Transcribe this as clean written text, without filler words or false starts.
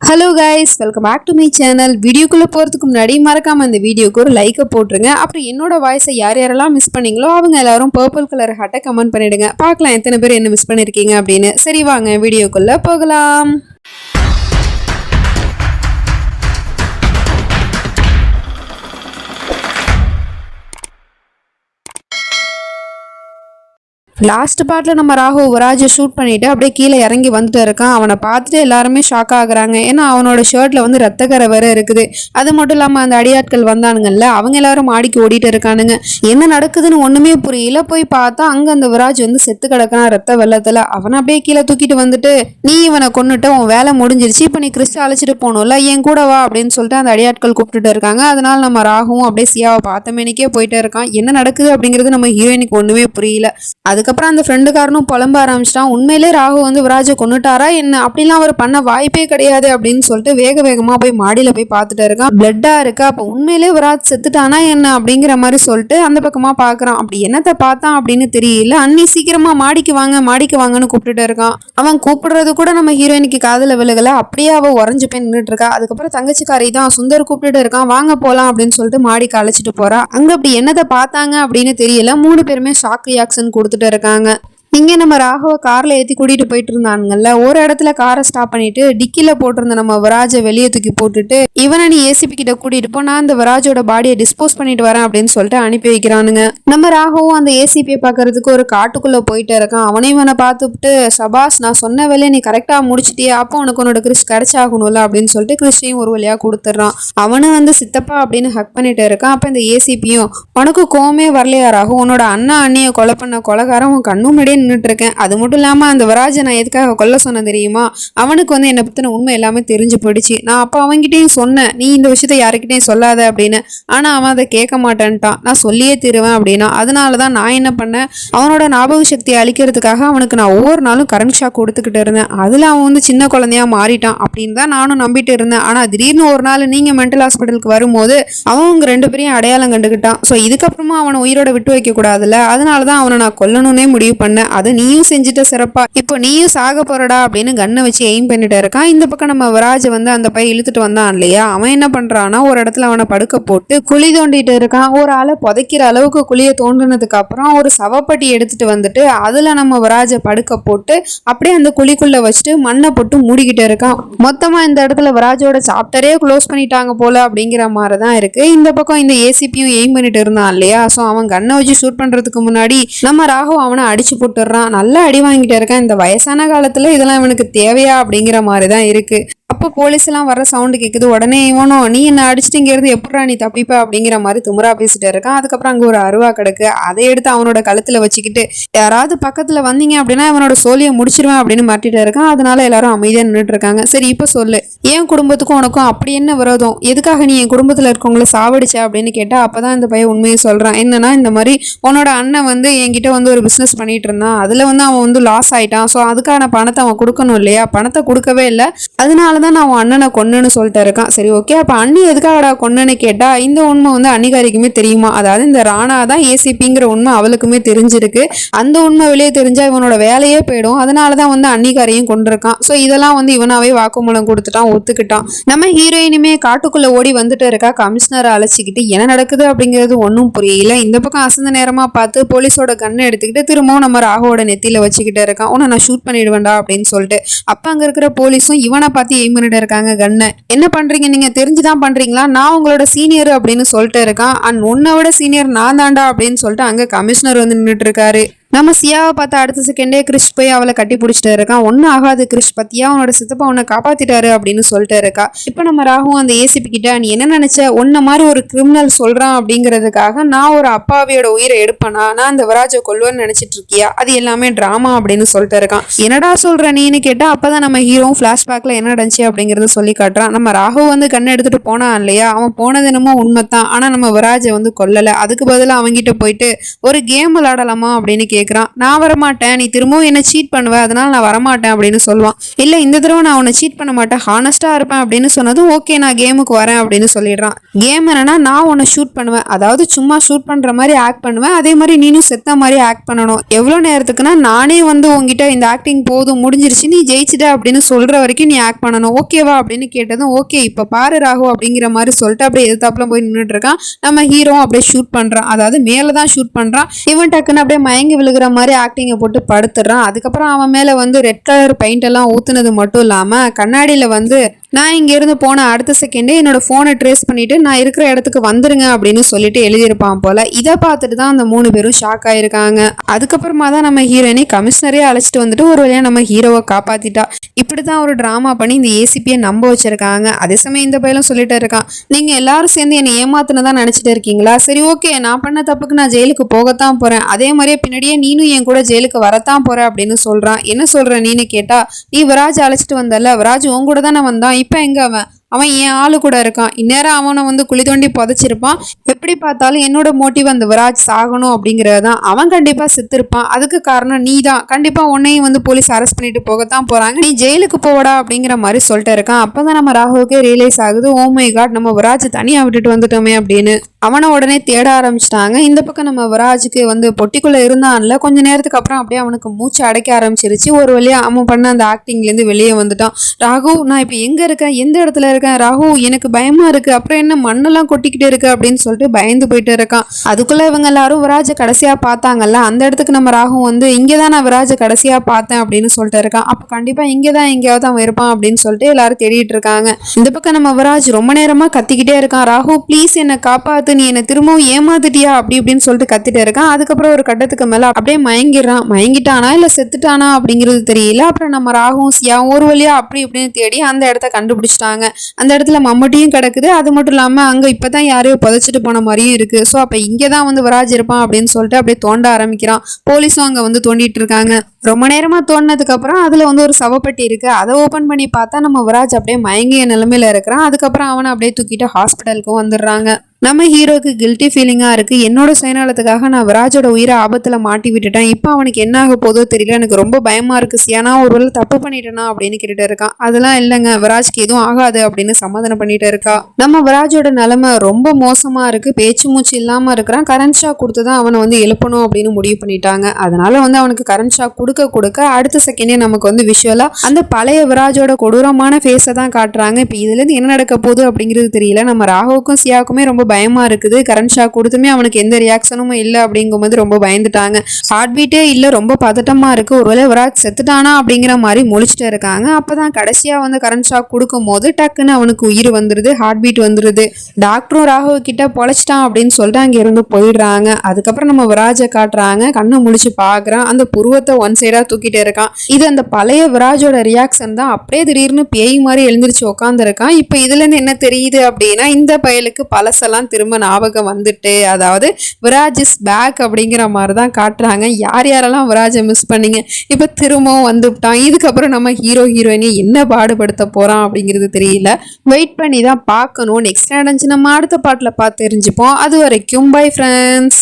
Hello guys, welcome back to my channel. வீடியோக்குள்ளே போகிறதுக்கு முன்னாடி மறக்காமல் இந்த வீடியோக்கு ஒரு லைக்கை போட்டுருங்க. அப்புறம் என்னோட வாய்ஸை யார் யாரெல்லாம் மிஸ் பண்ணீங்களோ அவங்க எல்லாரும் பர்பிள் கலர் ஹார்ட்டை கமெண்ட் பண்ணிடுங்க. பார்க்கலாம் எத்தனை பேர் என்ன மிஸ் பண்ணியிருக்கீங்க அப்படின்னு. சரி வாங்க வீடியோக்குள்ளே போகலாம். லாஸ்ட் பார்ட்டில் நம்ம ராஜை ஷூட் பண்ணிவிட்டு அப்படியே கீழே இறங்கி வந்துட்டு இருக்கான். அவனை பார்த்துட்டு எல்லாருமே ஷாக் ஆகுறாங்க. ஏன்னா அவனோட ஷர்ட்டில் வந்து ரத்தக்கரை வேற இருக்குது. அது மட்டும் இல்லாமல் அந்த அடியாட்கள் வந்தானுங்கல்ல, அவங்க எல்லாரும் மாடிக்கு ஓடிட்டு இருக்கானுங்க. என்ன நடக்குதுன்னு ஒன்றுமே புரியல. போய் பார்த்தா அங்கே அந்த விராஜ் வந்து செத்து கிடக்கான் ரத்த வெள்ளத்தில். அவனை அப்படியே கீழே தூக்கிட்டு வந்துட்டு, நீ இவனை கொண்டுட்டு உன் வேலை முடிஞ்சிருச்சு, இப்போ நீ கிறிஸ்ட அழைச்சிட்டு போகணும்ல, என் கூட வா அப்படின்னு சொல்லிட்டு அந்த அடியாட்கள் கூப்பிட்டுட்டு இருக்காங்க. அதனால நம்ம ராகுவும் அப்படியே சியாவை பார்த்த மேனிக்கே போயிட்டே இருக்கான். என்ன நடக்குது அப்படிங்கிறது நம்ம ஹீரோயினுக்கு ஒன்றுமே புரியல. அதுக்கப்புறம் அந்த ஃப்ரெண்டுக்காரனும் புலம்ப ஆரம்பிச்சிட்டான். உண்மையிலே ராகு வந்து விராஜை கொண்டுட்டாரா என்ன, அப்படிலாம் அவர் பண்ண வாய்ப்பே கிடையாது அப்படின்னு சொல்லிட்டு வேகமாக போய் மாடியில் போய் பார்த்துட்டு இருக்கான். பிளட்டா இருக்கு. அப்போ உண்மையிலே விராஜ் செத்துட்டானா என்ன அப்படிங்கிற மாதிரி சொல்லிட்டு அந்த பக்கமா பார்க்குறான். அப்படி என்னத்தை பார்த்தான் அப்படின்னு தெரியல. அன்னி சீக்கிரமா மாடிக்கு வாங்கன்னு கூப்பிட்டுட்டு இருக்கான். அவன் கூப்பிடுறது கூட நம்ம ஹீரோயினுக்கு காதுல விழுகல. அப்படியே அவள் உறைஞ்சு போய் நின்றுட்டு இருக்கா. அதுக்கப்புறம் தங்கச்சிக்காரி தான் சுந்தர் கூப்பிட்டுட்டு இருக்கான். வாங்க போகலாம் அப்படின்னு சொல்லிட்டு மாடிக்கு அழைச்சிட்டு போறா. அங்க அப்படி என்னத்தை பார்த்தாங்க அப்படின்னு தெரியல. 3 பேருமே ஷாக் ரியாக்ஷன் கொடுத்துட்டு இருக்காங்க. இங்கே நம்ம ராகவ காரில் ஏற்றி கூட்டிகிட்டு போயிட்டு இருந்தானுங்கல்ல, ஒரு இடத்துல காரை ஸ்டாப் பண்ணிட்டு டிக்கியில் போட்டிருந்த நம்ம விராஜை வெளியே தூக்கி போட்டுட்டு, இவனை நீ ஏசிபி கிட்ட கூட்டிகிட்டு போ, நான் அந்த விராஜோட பாடியை டிஸ்போஸ் பண்ணிட்டு வரேன் அப்படின்னு சொல்லிட்டு அனுப்பி வைக்கிறானுங்க. நம்ம ராகவும் அந்த ஏசிபியை பார்க்கறதுக்கு ஒரு காட்டுக்குள்ளே போயிட்டு இருக்கான். அவனையும் இவனை பார்த்துட்டு, சபாஸ் நான் சொன்ன வேலையை நீ கரெக்டாக முடிச்சிட்டியே, அப்போ உனக்கு உன்னோட கிறிஸ் கிடைச்சாகணும்ல அப்படின்னு சொல்லிட்டு கிறிஸ்டையும் ஒரு வழியாக கொடுத்துட்றான். அவனும் வந்து சித்தப்பா அப்படின்னு ஹக் பண்ணிட்டு இருக்கான். அப்போ இந்த ஏசிபியும், உனக்கு கோவமே வரலையா ராகு, உன்னோட அண்ணா அண்ணியை கொலை பண்ண கொலைகாரம் உன் கண்ணு முன்னாடியே நின்றுட்டு இருக்கேன். அது மட்டும் இல்லாமல் அந்த விராஜை நான் எதுக்காக கொல்ல சொன்னேன் தெரியுமா, அவனுக்கு வந்து என்னை பற்றின உண்மை எல்லாமே தெரிஞ்சு போயிடுச்சு. நான் அப்போ அவன்கிட்டையும் சொன்னேன், நீ இந்த விஷயத்த யாருக்கிட்டையும் சொல்லாத அப்படின்னு. ஆனால் அவன் அதை கேட்க மாட்டேன்ட்டான். நான் சொல்லியே தருவேன் அப்படின்னா. அதனால தான் நான் என்ன பண்ணேன், அவனோட ஞாபக சக்தியை அழிக்கிறதுக்காக அவனுக்கு நான் ஒவ்வொரு நாளும் கரண்ட் ஷாக் கொடுத்துக்கிட்டு இருந்தேன். அதில் அவன் வந்து சின்ன குழந்தையா மாறிட்டான் அப்படின்னு தான் நானும் நம்பிட்டு இருந்தேன். ஆனால் திடீர்னு ஒரு நாள் நீங்கள் மென்டல் ஹாஸ்பிட்டலுக்கு வரும்போது அவன் உங்க 2 பேரையும் அடையாளம் கண்டுக்கிட்டான். ஸோ இதுக்கப்புறமா அவனை உயிரோட விட்டு வைக்க கூடாதுல்ல, அதனால தான் அவனை நான் கொல்லணும்னே முடிவு பண்ணேன். அது நீயும் செஞ்சுட்ட சிறப்பா, இப்போ நீயும் சாக போறடா அப்படின்னு கண்ணை வச்சு எய்ம் பண்ணிட்டு இருக்கான். இந்த பக்கம் நம்ம விராஜ் வந்து அந்த பையன் இழுத்துட்டு வந்தான் இல்லையா, அவன் என்ன பண்றான்னா ஒரு இடத்துல அவனை படுக்க போட்டு குழி தோண்டிட்டு இருக்கான். ஒரு ஆளை புதைக்கிற அளவுக்கு குழியை தோண்டினதுக்கு அப்புறம் ஒரு சவப்பட்டி எடுத்துட்டு வந்துட்டு அதுல நம்ம விராஜை படுக்க போட்டு அப்படியே அந்த குழிக்குள்ள வச்சுட்டு மண்ணை போட்டு மூடிக்கிட்டு இருக்கான். மொத்தமா இந்த இடத்துல விராஜோட சாப்டரே க்ளோஸ் பண்ணிட்டாங்க போல அப்படிங்கிற மாதிரி தான் இருக்கு. இந்த பக்கம் இந்த ஏசிபியும் எய்ம் பண்ணிட்டு இருந்தான் இல்லையா, ஸோ அவன் கண்ணை வச்சு ஷூட் பண்றதுக்கு முன்னாடி நம்ம ராகு அவனை அடிச்சு போட்டுடுறான். நல்லா அடி வாங்கிட்டு இருக்கான். இந்த வயசான காலத்துல இதெல்லாம் இவனுக்கு தேவையா அப்படிங்கிற மாதிரி தான் இருக்கு. அப்போ போலீஸ் எல்லாம் வர சவுண்டு கேட்குது. உடனே இவனும், நீ என்ன அடிச்சுட்டு இருந்து எப்படா நீ தப்பிப்ப அப்படிங்கிற மாதிரி திமிரா பேசிட்டு இருக்கான். அதுக்கப்புறம் அங்கே ஒரு அருவா கிடக்கு. அதை எடுத்து அவனோட கழுத்துல வச்சுக்கிட்டு, யாராவது பக்கத்துல வந்தீங்க அப்படின்னா இவனோட சோழியை முடிச்சிருவேன் அப்படின்னு மாட்டிட்டு இருக்கான். அதனால எல்லாரும் அமைதியா நின்றுட்டு இருக்காங்க. சரி இப்போ சொல்லு, என் குடும்பத்துக்கும் உனக்கும் அப்படி என்ன விரோதம், எதுக்காக நீ என் குடும்பத்துல இருக்கவங்கள சாவடிச்ச அப்படின்னு கேட்டா அப்பதான் இந்த பையன் உண்மையை சொல்றான். என்னன்னா, இந்த மாதிரி உன்னோட அண்ணன் வந்து என்கிட்ட வந்து ஒரு பிசினஸ் பண்ணிட்டு இருந்தான். அதுல வந்து அவன் வந்து லாஸ் ஆயிட்டான். ஸோ அதுக்கான பணத்தை அவன் கொடுக்கணும் இல்லையா, பணத்தை கொடுக்கவே இல்லை. அதனாலதான் நான் அவன் அண்ணனை கொன்னுன்னு சொல்லிட்டு இருக்கான். சரி ஓகே, அப்ப அண்ணி எதுக்காகடா கொன்னுன்னு கேட்டா இந்த உண்மை வந்து அன்னிகாரிக்குமே தெரியுமா, அதாவது இந்த ராணா தான் ஏசிபிங்கிற உண்மை அவளுக்குமே தெரிஞ்சிருக்கு. அந்த உண்மை வெளியே தெரிஞ்சா இவனோட வேலையே போயிடும். அதனாலதான் வந்து அன்னிகாரையும் கொண்டிருக்கான். ஸோ இதெல்லாம் வந்து இவனாவே வாக்குமூலம் கொடுத்துட்டான், ஒத்துக்கிட்டான். நம்ம ஹீரோயினுமே காட்டுக்குள்ள ஓடி வந்துட்டு இருக்கா. கமிஷனரை அழைச்சிக்கிட்டு என்ன நடக்குது அப்படிங்கிறது ஒன்றும் புரியல. இந்த பக்கம் அசந்த நேரமா பார்த்து போலீஸோட கண்ணை எடுத்துக்கிட்டு திரும்பவும் நம்ம ராகுவோட நெத்தியில வச்சுக்கிட்டு இருக்கான். உன்னை நான் ஷூட் பண்ணிடுவேண்டா அப்படின்னு சொல்லிட்டு. அப்ப அங்க இருக்கிற போலீஸும் இவனை பார்த்து எய்ம் பண்ணிட்டு இருக்காங்க கண்ணை. என்ன பண்றீங்க நீங்க, தெரிஞ்சுதான் பண்றீங்களா, நான் உங்களோட சீனியர் அப்படின்னு சொல்லிட்டு இருக்கான். அண்ட் உன்னை விட சீனியர் நான் தாண்டா அப்படின்னு சொல்லிட்டு அங்க கமிஷனர் வந்து நின்றுட்டு இருக்காரு. நம்ம சியாவை பார்த்தா அடுத்த செகண்டே கிறிஷ் போய் அவளை கட்டி பிடிச்சிட்டு இருக்கான். ஒன்னும் ஆகாது கிறிஷ், பத்தியா உன்னோட சித்தப்பா உன்னை காப்பாத்திட்டாரு அப்படின்னு சொல்லிட்டு இருக்கா. இப்ப நம்ம ராகும் அந்த ஏசிபி கிட்ட, நீ என்ன நினைச்ச, உன்ன மாதிரி ஒரு கிரிமினல் சொல்றான் அப்படிங்கிறதுக்காக நான் ஒரு அப்பாவியோட உயிரை எடுப்பேனா, நான் அந்த விராஜை கொல்லுவேன்னு நினைச்சிட்டு இருக்கியா, அது எல்லாமே டிராமா அப்படின்னு சொல்லிட்டு இருக்கான். என்னடா சொல்ற நீன்னு கேட்டா அப்பதான் நம்ம ஹீரோ பிளாஷ்பேக்ல என்ன நடந்துச்சு அப்படிங்கறத சொல்லி காட்டுறான். நம்ம ராகு வந்து கண்ணை எடுத்துட்டு போனான் இல்லையா, அவன் போனது என்னமோ உண்மைத்தான். ஆனா நம்ம விராஜை வந்து கொல்லல. அதுக்கு பதிலாக அவன்கிட்ட போயிட்டு ஒரு கேம் விளையாடலாமா அப்படின்னு கேட்குறான். நான் வரமாட்டேன், நீ திரும்பவும் என்ன சீட் பண்ணுவ, அதனால நான் வரமாட்டேன் அப்படின்னு சொல்லுவான். இல்லை இந்த தடவை நான் உன்னை சீட் பண்ண மாட்டேன், ஹானஸ்ட்டாக இருப்பேன் அப்படின்னு சொன்னதும் ஓகே நான் கேமுக்கு வரேன் அப்படின்னு சொல்லிடுறான். கேம் என்னன்னா நான் உன்னை ஷூட் பண்ணுவேன், அதாவது சும்மா ஷூட் பண்ணுற மாதிரி ஆக்ட் பண்ணுவேன், அதே மாதிரி நீனும் செத்த மாதிரி ஆக்ட் பண்ணணும். எவ்வளோ நேரத்துக்குன்னா நானே வந்து உங்ககிட்ட இந்த ஆக்டிங் போதும் முடிஞ்சிருச்சு நீ ஜெயிச்சிட்ட அப்படின்னு சொல்கிற வரைக்கும் நீ ஆக்ட் பண்ணணும், ஓகேவா அப்படின்னு கேட்டதும் ஓகே இப்போ பாரு ராகு அப்படிங்கிற மாதிரி சொல்லிட்டு அப்படியே எதிர்த்தாப்புல போய் நின்றுட்டு இருக்கான். நம்ம ஹீரோ அப்படியே ஷூட் பண்ணுறான், அதாவது மேலே தான் ஷூட் பண்ணுறான். இவன் டக்குன்னு அப்படியே மயங்கி விழுகிற மாதிரி ஆக்டிங்கை போட்டு படுத்துடுறான். அதுக்கப்புறம் அவன் மேலே வந்து ரெட் கலர் பெயிண்ட் எல்லாம் ஊற்றுனது மட்டும் இல்லாமல் கண்ணாடியில் வந்து நான் இங்கேருந்து போன அடுத்த செகண்டே என்னோட ஃபோனை ட்ரேஸ் பண்ணிவிட்டு நான் இருக்கிற இடத்துக்கு வந்துருங்க அப்படின்னு சொல்லிட்டு எழுதியிருப்பான் போல். இதை பார்த்துட்டு தான் அந்த 3 பேரும் ஷாக் ஆகிருக்காங்க. அதுக்கப்புறமா தான் நம்ம ஹீரோயினை கமிஷனரே அழைச்சிட்டு வந்துட்டு ஒரு வழியாக நம்ம ஹீரோவை காப்பாற்றிட்டா. இப்படி தான் ஒரு ட்ராமா பண்ணி இந்த ஏசிபியை நம்ப வச்சுருக்காங்க. அதே சமயம் இந்த பையலும் சொல்லிட்டு இருக்கான், நீங்கள் எல்லாரும் சேர்ந்து என்னை ஏமாத்துனதான் நினச்சிட்டு இருக்கீங்களா, சரி ஓகே நான் பண்ண தப்புக்கு நான் ஜெயிலுக்கு போகத்தான் போகிறேன், அதே மாதிரியே பின்னாடியே நீனும் என் கூட ஜெயிலுக்கு வரத்தான் போகிற அப்படின்னு சொல்கிறான். என்ன சொல்கிற நீனு கேட்டா, நீ விராஜ் அழைச்சிட்டு வந்தல, விராஜ் உன் கூட தானே வந்தான், இப்போ எங்க அவன் என் ஆளு கூட இருக்கான், இந்நேரம் அவனை வந்து குழி தோண்டி புதைச்சிருப்பான், எப்படி பார்த்தாலும் என்னோட மோட்டிவ் அந்த விராஜ் சாகணும் அப்படிங்கிறது தான், அவன் கண்டிப்பாக செத்துருப்பான், அதுக்கு காரணம் நீ தான், கண்டிப்பாக உன்னையும் வந்து போலீஸ் அரெஸ்ட் பண்ணிட்டு போகத்தான் போகிறாங்க, நீ ஜெயிலுக்கு போவடா அப்படிங்கிற மாதிரி சொல்லிட்டு இருக்கான். அப்போ தான் நம்ம ராகுவுக்கே ரியலைஸ் ஆகுது, ஓ மை காட் நம்ம விராஜ் தனியாக விட்டுட்டு வந்துட்டோமே அப்படின்னு. அவனை உடனே தேட ஆரம்பிச்சிட்டாங்க. இந்த பக்கம் நம்ம விராஜுக்கு வந்து பொட்டிக்குள்ளே இருந்தான்ல கொஞ்ச நேரத்துக்கு அப்புறம் அப்படியே அவனுக்கு மூச்சு அடைக்க ஆரம்பிச்சிருச்சு. ஒரு வழியாக அவன் பண்ண அந்த ஆக்டிங்லேருந்து வெளியே வந்துட்டான். ராகு நான் இப்போ எங்கே இருக்கேன், எந்த இடத்துல இருக்கேன் ராகு, எனக்கு பயமாக இருக்குது, அப்புறம் என்ன மண்ணெல்லாம் கொட்டிக்கிட்டே இருக்கு அப்படின்னு சொல்லிட்டு பயந்து போயிட்டு இருக்கான். அதுக்குள்ளே இவங்க எல்லாரும் விராஜை கடைசியாக பார்த்தாங்கல்ல, அந்த இடத்துக்கு நம்ம ராகு வந்து இங்கே தான் நான் விராஜை கடைசியாக பார்த்தேன் அப்படின்னு சொல்லிட்டு இருக்கான். அப்போ கண்டிப்பாக இங்கே தான் எங்கேயாவது அவன் இருப்பான் அப்படின்னு சொல்லிட்டு எல்லாரும் தேடிட்டு இருக்காங்க. இந்த பக்கம் நம்ம விராஜ் ரொம்ப நேரமாக கத்திக்கிட்டே இருக்கான், ராகு ப்ளீஸ் என்னை காப்பாற்று, நீ என்னை திரும்பவும் ஏமாத்திட்டியா அப்படி இப்படின்னு சொல்லிட்டு கத்திட்டே இருக்கான். அதுக்கப்புறம் ஒரு கட்டத்துக்கு மேலே அப்படியே மயங்கிட்டானா இல்லை செத்துட்டானா அப்படிங்கிறது தெரியல. அப்புறம் நம்ம ராகுவும் சியாவும் ஒரு வழியா அப்படி இப்படின்னு தேடி அந்த இடத்த கண்டுபிடிச்சிட்டாங்க. அந்த இடத்துல மம்முட்டியும் கிடக்குது, அது மட்டும் இல்லாமல் அங்கே இப்போ தான் யாரையோ புதைச்சிட்டு போன மாதிரியும் இருக்குது. ஸோ அப்போ இங்கே தான் வந்து விராஜ் இருப்பான் அப்படின்னு சொல்லிட்டு அப்படியே தோண்ட ஆரம்பிக்கிறான். போலீஸும் அங்கே வந்து தோண்டிட்டு இருக்காங்க. ரொம்ப நேரமாக தோண்டினதுக்கப்புறம் அதில் வந்து ஒரு சவப்பெட்டி இருக்குது, அதை ஓப்பன் பண்ணி பார்த்தா நம்ம விராஜ் அப்படியே மயங்கிய நிலைமையில இருக்கிறான். அதுக்கப்புறம் அவனை அப்படியே தூக்கிட்டு ஹாஸ்பிட்டலுக்கும் வந்துடுறாங்க. நம்ம ஹீரோக்கு கில்ட்டி ஃபீலிங்காக இருக்குது, என்னோட சுயநலத்துக்காக நான் விராஜோட உயிரை ஆபத்தில் மாட்டி விட்டுட்டேன், இப்போ அவனுக்கு என்ன ஆக போதோ தெரியல, எனக்கு ரொம்ப பயமாக இருக்குது சியானா, ஒருவேளை தப்பு பண்ணிட்டேனா அப்படின்னு கேட்டுட்டு இருக்கான். அதெல்லாம் இல்லைங்க விராஜ்க்கு எதுவும் ஆகாது அப்படின்னு சமாதானம் பண்ணிட்டு இருக்கா. நம்ம விராஜோட நிலைமை ரொம்ப மோசமாக இருக்குது, பேச்சு மூச்சு இல்லாமல் இருக்கிறான். கரண்ட் ஷாக் கொடுத்து தான் அவனை வந்து எழுப்பணும் அப்படின்னு முடிவு பண்ணிட்டாங்க. அதனால வந்து அவனுக்கு கரண்ட் ஷாக் கொடுக்க அடுத்த செகண்டே நமக்கு வந்து விஷுவலாக அந்த பழைய விராஜோட கொடூரமான ஃபேஸை தான் காட்டுறாங்க. இப்போ இதுலேருந்து என்ன நடக்க போகுது அப்படிங்கிறது தெரியல. நம்ம ராகுவுக்கும் சியாவுக்குமே ரொம்ப பயமா இருக்குது. கரண்ட் ஷாக் கொடுத்துமே அவனுக்கு எந்த ரியாக்ஷனும் இல்லை அப்படிங்கும்போது ரொம்ப பயந்துட்டாங்க. ஹார்ட் பீட்டே இல்லை, ரொம்ப பதட்டமா இருக்கு, ஒருவேளை விராஜ் செத்துட்டானா அப்படிங்கிற மாதிரி முழிச்சிட்டு இருக்காங்க. அப்பதான் கடைசியா வந்து கரண்ட் ஷாக் கொடுக்கும் போது டக்குன்னு அவனுக்கு உயிர் வந்துருது, ஹார்ட் பீட் வந்துருது. டாக்டரும் ராகுவ கிட்ட பொழைச்சிட்டான் அப்படின்னு சொல்லிட்டு அங்க இருந்து போயிடுறாங்க. அதுக்கப்புறம் நம்ம விராஜை காட்டுறாங்க, கண்ணை முழிச்சு பாக்குறான், அந்த புருவத்தை ஒன் சைடா தூக்கிட்டே இருக்கான். இது அந்த பழைய விராஜோட ரியாக்ஷன் தான். அப்படியே திடீர்னு பேய் மாதிரி எழுந்திரிச்சு உட்காந்துருக்கான். இப்போ இதுல இருந்து என்ன தெரியுது அப்படின்னா, இந்த பயலுக்கு பழசெல்லாம் திரும்ப ஞாபகம் வந்துட்டு, அதாவது விராஜ் இஸ் பேக் அப்படிங்கிற மாதிரி தான் காட்டுறாங்க. யார் யாரெல்லாம் விராஜை மிஸ் பண்ணீங்க, இப்போ திரும்பவும் வந்துவிட்டான். இதுக்கப்புறம் நம்ம ஹீரோயினை என்ன பாடுபடுத்த போறான் அப்படிங்கிறது தெரியல, வெயிட் பண்ணி தான் பார்க்கணும். நெக்ஸ்ட் நடந்துச்சு நம்ம அடுத்த பாட்டில் பார்த்து தெரிஞ்சுப்போம். அது வரைக்கும் பை ஃப்ரெண்ட்ஸ்.